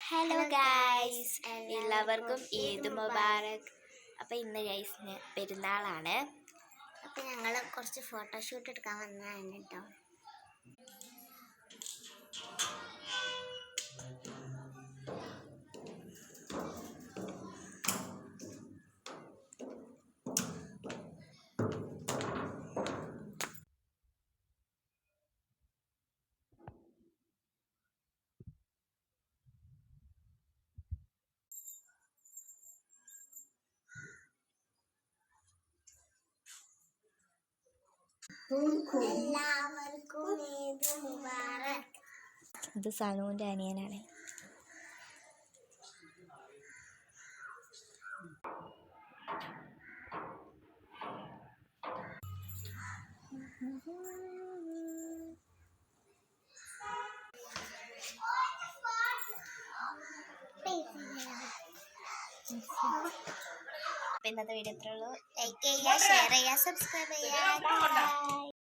Hello guys, എല്ലാവർക്കും ഈദ് മുബാറക്. അപ്പോൾ ഇന്ന് ഗൈസിന് പെരുന്നാളാണ്. അപ്പോൾ ഞങ്ങൾ കുറച്ച് ഫോട്ടോഷൂട്ട് എടുക്കാൻ വന്നതാണ് കേട്ടോ. എല്ലാവർക്കും ഈദ് മുബാറക്. ഇത് സനുവിൻ്റെ അനിയനാണ്. ഇന്നത്തെ വീഡിയോ ഇത്രയുള്ളൂ. ലൈക്ക് ചെയ്യുക, ഷെയർ ചെയ്യുക, സബ്സ്ക്രൈബ് ചെയ്യുക.